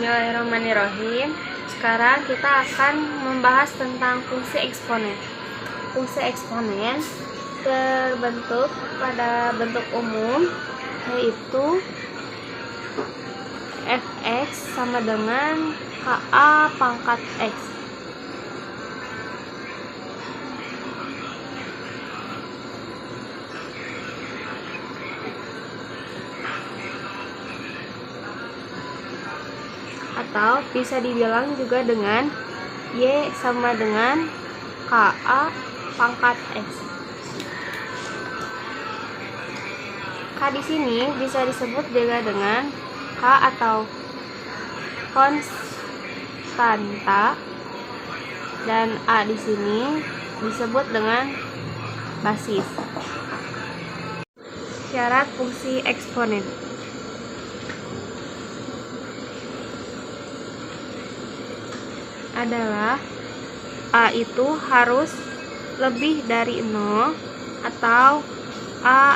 Bismillahirrahmanirrahim. Sekarang kita akan membahas tentang fungsi eksponen. Fungsi eksponen terbentuk pada bentuk umum, yaitu fx sama dengan ka pangkat x. Atau bisa dibilang juga dengan y sama dengan ka pangkat x. K di sini bisa disebut juga dengan k atau konstanta, dan a di sini disebut dengan basis. Syarat fungsi eksponen adalah a itu harus lebih dari 0 atau a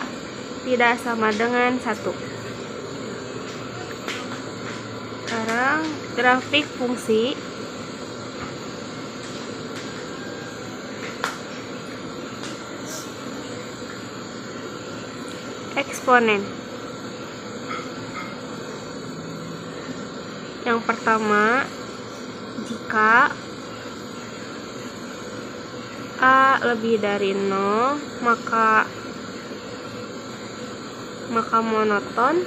tidak sama dengan 1. Sekarang grafik fungsi. Eksponen. Yang pertama, jika a lebih dari 0, maka monoton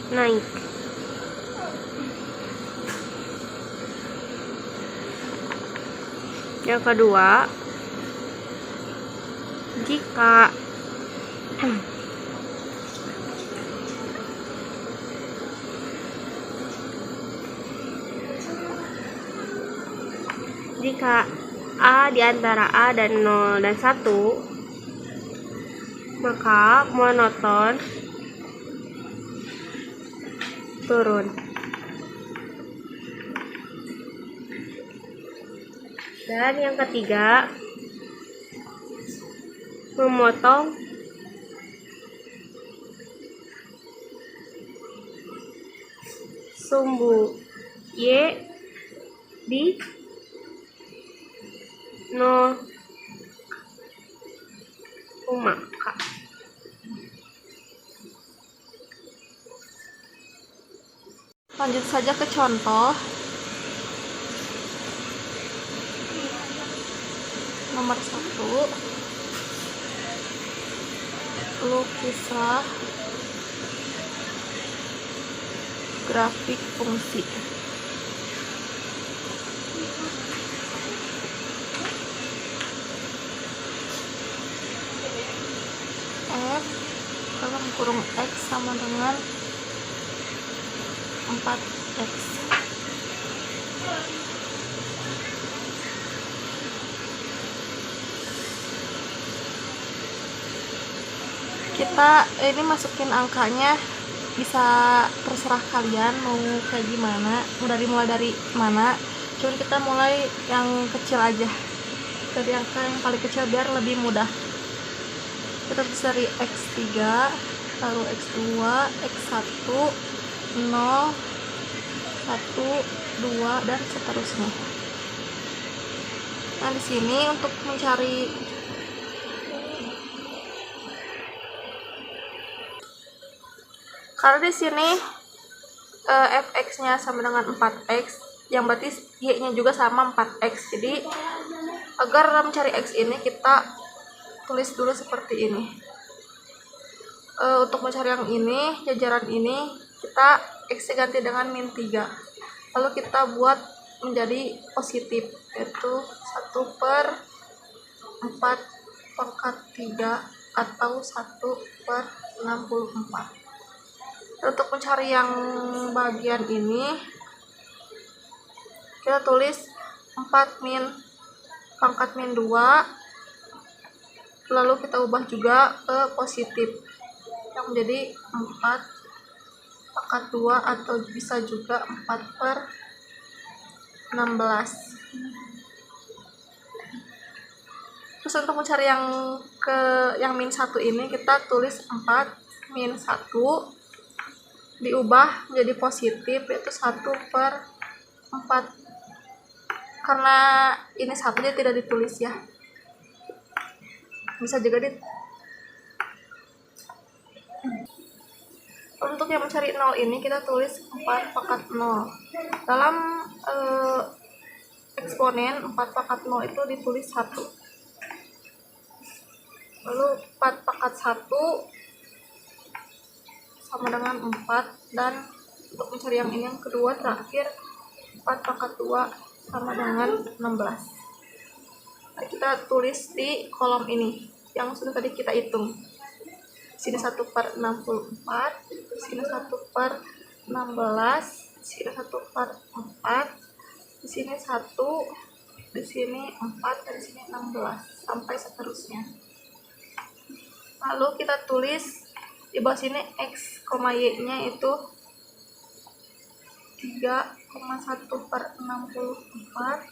naik. Yang kedua, jika a di antara a dan 0 dan 1, maka monoton turun. Dan yang ketiga, memotong sumbu y di 0, k. Lanjut saja ke contoh nomor 1. Lukislah grafik fungsi. F dalam kurung x sama dengan 4x. Kita ini masukin angkanya, bisa terserah kalian mau kayak gimana, mulai dari mana. Cuman kita mulai yang kecil aja, dari angka yang paling kecil biar lebih mudah. Kita bisa dari x3, lalu x2, x1, 0, 1, 2 dan seterusnya. Nah, di sini untuk mencari karena di sini fx-nya sama dengan 4x, yang berarti y-nya juga sama 4x. Jadi agar mencari x ini kita tulis dulu seperti ini. Untuk mencari yang ini, jajaran ini, kita x ganti dengan min 3. Lalu kita buat menjadi positif, yaitu 1/4 pangkat 3 atau 1/64. Untuk mencari yang bagian ini, kita tulis 4 min pangkat min 2, lalu kita ubah juga ke positif, yang menjadi 4 pangkat 2 atau bisa juga 4/16. Terus untuk mencari yang min 1 ini, kita tulis 4 min 1, diubah menjadi positif, yaitu 1/4. Karena ini satu dia tidak ditulis ya, bisa juga untuk yang mencari 0 ini kita tulis 4/0. Dalam eksponen 4/0 itu ditulis 1. Lalu 4/1 sama dengan 4, dan untuk mencari yang ini yang kedua terakhir 4/2 sama dengan 16. Nah, kita tulis di kolom ini yang sudah tadi kita hitung. Sini 1/64, sini 1/16, sini 1/4, di sini 1, di sini 4, dan di sini 16 sampai seterusnya. Lalu kita tulis di bawah sini x, y-nya itu 3,1/64.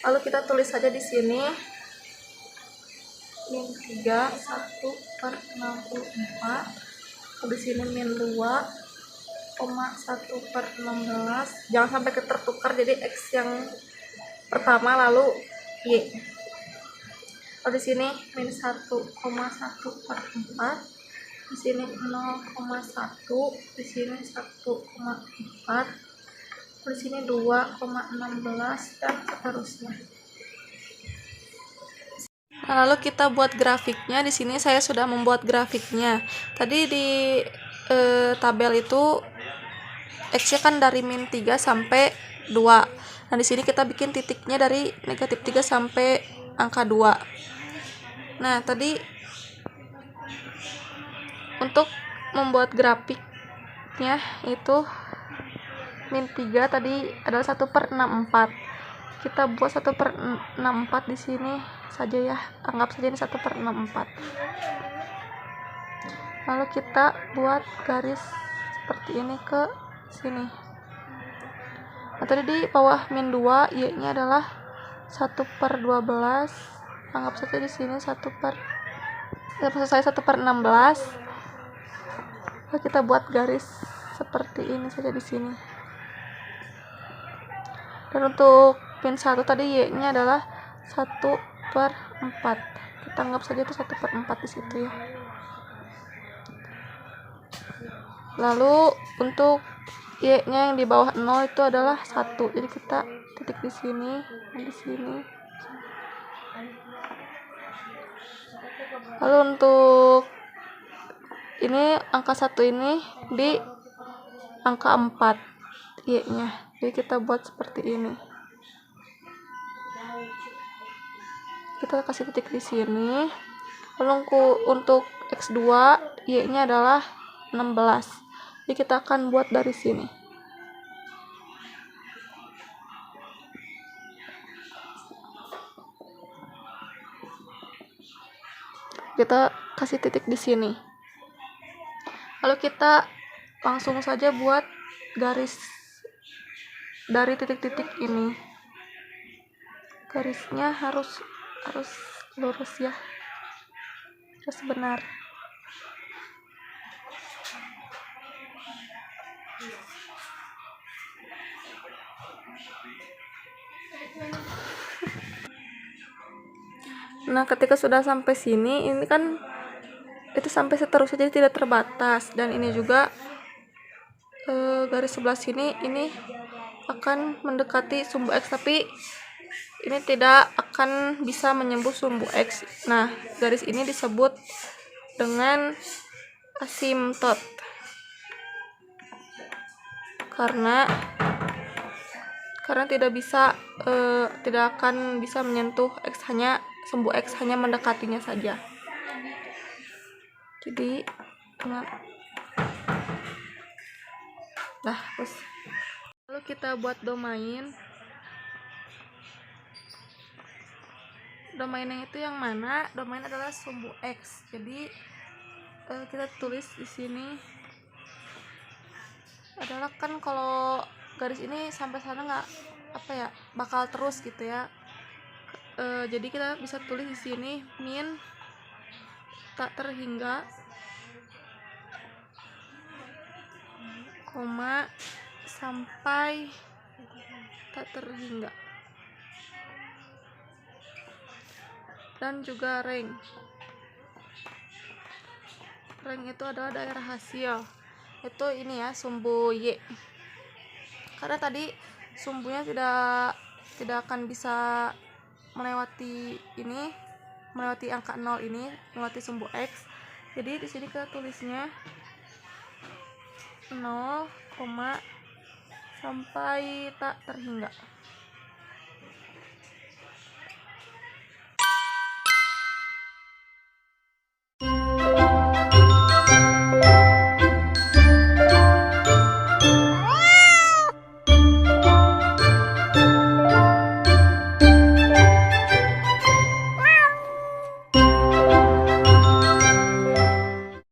Lalu kita tulis saja di sini min 3 1/64, di sini min 2,1/16. Jangan sampai tertukar, jadi x yang pertama lalu y. Lalu di sini min 1,1/4, di sini 0,1, di sini 1,4, di sini 2,16, dan seterusnya. Nah, lalu kita buat grafiknya. Di sini saya sudah membuat grafiknya. Tadi di tabel itu x-nya kan dari min 3 sampai 2. Nah, di sini kita bikin titiknya dari negatif 3 sampai angka 2. Nah, tadi untuk membuat grafiknya itu min 3 tadi adalah 1/64. Kita buat 1/64 di sini saja ya, anggap saja ini 1/64. Lalu kita buat garis seperti ini ke sini. Nah, tadi di bawah min 2 y-nya adalah 1/12. Anggap saja di sini 1/16. Lalu kita buat garis seperti ini saja di sini. Dan untuk min 1 tadi y-nya adalah 1/4. Kita anggap saja itu 1/4 di situ ya. Lalu untuk y-nya yang di bawah 0 itu adalah 1. Jadi kita titik di sini dan di sini. Lalu untuk ini angka 1 ini di angka 4 y-nya. Jadi kita buat seperti ini. Kita kasih titik di sini. Lalu untuk x2 y-nya adalah 16. Jadi kita akan buat dari sini. Kita kasih titik di sini. Lalu kita langsung saja buat garis dari titik-titik ini. Garisnya harus lurus ya, harus benar. Nah, ketika sudah sampai sini, ini kan itu sampai seterusnya, jadi tidak terbatas. Dan ini juga garis sebelah sini ini akan mendekati sumbu x, tapi ini tidak akan bisa menyembus sumbu x. Nah, garis ini disebut dengan asimtot karena tidak akan bisa menyentuh x, hanya sumbu x hanya mendekatinya saja. Jadi terus lalu kita buat domain. Domainnya itu yang mana? Domain adalah sumbu x. Jadi kita tulis di sini adalah, kan kalau garis ini sampai sana nggak bakal terus gitu ya. Jadi kita bisa tulis di sini min tak terhingga koma sampai tak terhingga, dan juga rank itu adalah daerah hasil. Itu ini ya, sumbu Y, karena tadi sumbunya tidak akan bisa melewati angka 0 ini, melewati sumbu X. Jadi di sini kita tulisnya 0, sampai tak terhingga.